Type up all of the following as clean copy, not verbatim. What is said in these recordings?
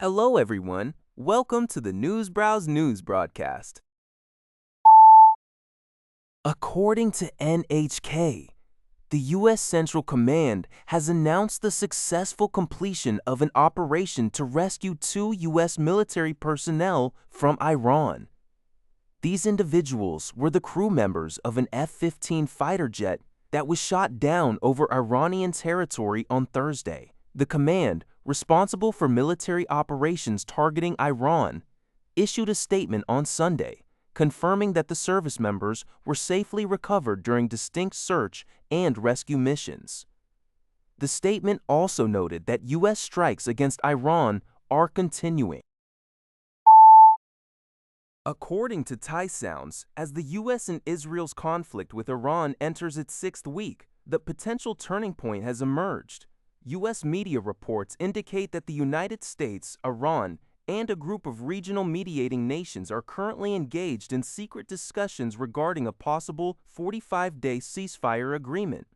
Hello, everyone. Welcome to the Newsbrowse News broadcast. According to NHK, the U.S. Central Command has announced the successful completion of an operation to rescue 2 U.S. military personnel from Iran. These individuals were the crew members of an F-15 fighter jet that was shot down over Iranian territory on Thursday. The command, responsible for military operations targeting Iran, issued a statement on Sunday, confirming that the service members were safely recovered during distinct search and rescue missions. The statement also noted that U.S. strikes against Iran are continuing. According to Thai Sounds, as the U.S. and Israel's conflict with Iran enters its 6th week, the potential turning point has emerged. U.S. media reports indicate that the United States, Iran, and a group of regional mediating nations are currently engaged in secret discussions regarding a possible 45-day ceasefire agreement.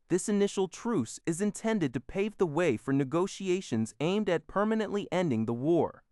This initial truce is intended to pave the way for negotiations aimed at permanently ending the war.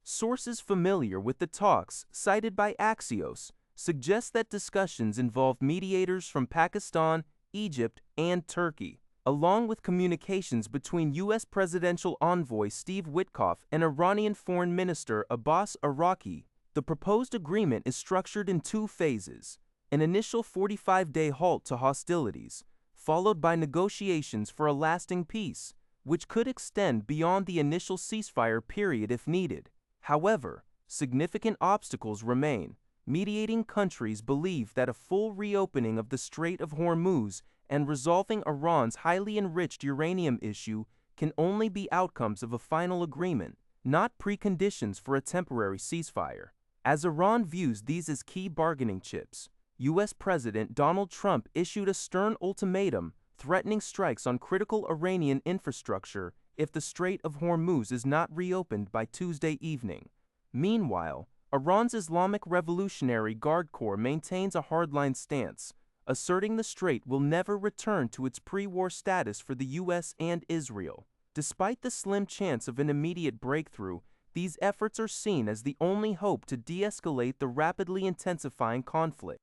Sources familiar with the talks, cited by Axios, suggest that discussions involve mediators from Pakistan, Egypt, and Turkey, along with communications between U.S. presidential envoy Steve Witkoff and Iranian Foreign Minister Abbas Araqi. The proposed agreement is structured in 2 phases: an initial 45-day halt to hostilities, followed by negotiations for a lasting peace, which could extend beyond the initial ceasefire period if needed. However, significant obstacles remain. Mediating countries believe that a full reopening of the Strait of Hormuz and resolving Iran's highly enriched uranium issue can only be outcomes of a final agreement, not preconditions for a temporary ceasefire. As Iran views these as key bargaining chips, U.S. President Donald Trump issued a stern ultimatum threatening strikes on critical Iranian infrastructure if the Strait of Hormuz is not reopened by Tuesday evening. Meanwhile, Iran's Islamic Revolutionary Guard Corps maintains a hardline stance, asserting the strait will never return to its pre-war status for the U.S. and Israel. Despite the slim chance of an immediate breakthrough, these efforts are seen as the only hope to de-escalate the rapidly intensifying conflict.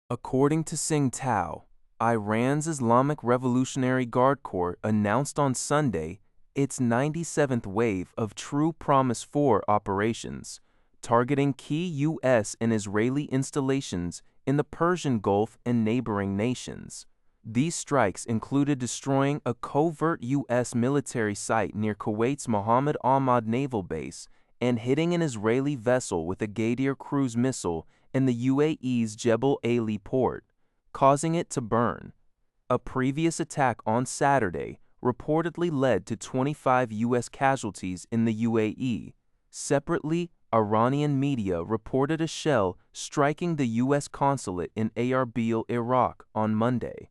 According to Tsingtao, Iran's Islamic Revolutionary Guard Corps announced on Sunday its 97th wave of True Promise 4 operations, targeting key U.S. and Israeli installations in the Persian Gulf and neighboring nations. These strikes included destroying a covert U.S. military site near Kuwait's Mohammed Ahmad Naval Base and hitting an Israeli vessel with a Ghadir cruise missile in the UAE's Jebel Ali port, causing it to burn. A previous attack on Saturday reportedly led to 25 U.S. casualties in the UAE. Separately, Iranian media reported a shell striking the U.S. consulate in Erbil, Iraq on Monday.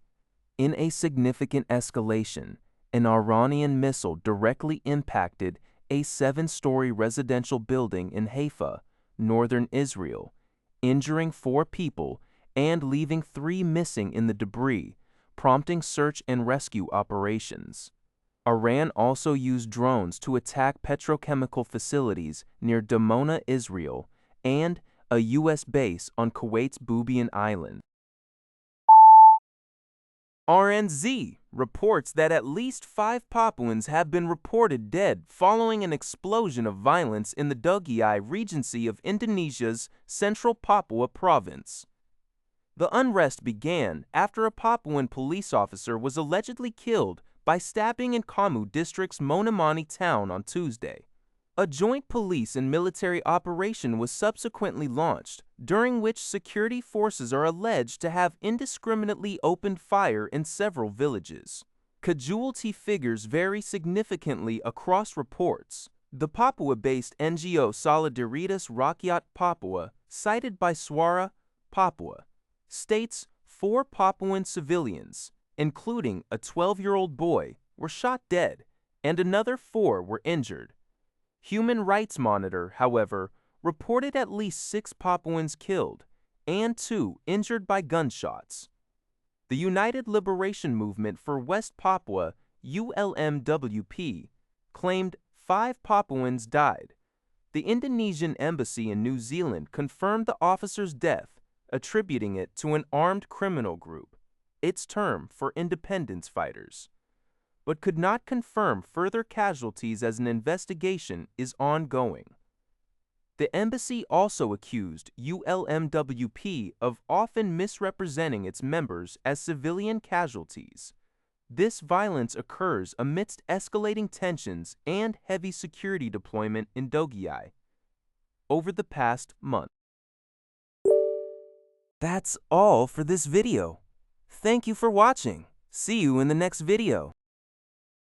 In a significant escalation, an Iranian missile directly impacted a 7-story residential building in Haifa, northern Israel, injuring 4 people and leaving 3 missing in the debris, prompting search and rescue operations. Iran also used drones to attack petrochemical facilities near Dimona, Israel, and a U.S. base on Kuwait's Bubiyan Island. RNZ reports that at least 5 Papuans have been reported dead following an explosion of violence in the Dogiyai Regency of Indonesia's Central Papua province. The unrest began after a Papuan police officer was allegedly killed by stabbing in Kamu District's Monamani town on Tuesday. A joint police and military operation was subsequently launched, during which security forces are alleged to have indiscriminately opened fire in several villages. Casualty figures vary significantly across reports. The Papua-based NGO Solidaritas Rakyat Papua, cited by Suara Papua, states 4 Papuan civilians, including a 12-year-old boy, were shot dead, and another 4 were injured. Human Rights Monitor, however, reported at least 6 Papuans killed and 2 injured by gunshots. The United Liberation Movement for West Papua, ULMWP, claimed 5 Papuans died. The Indonesian embassy in New Zealand confirmed the officer's death, attributing it to an armed criminal group, its term for independence fighters, but could not confirm further casualties as an investigation is ongoing. The embassy also accused ULMWP of often misrepresenting its members as civilian casualties. This violence occurs amidst escalating tensions and heavy security deployment in Dogiyai over the past month. That's all for this video. Thank you for watching. See you in the next video.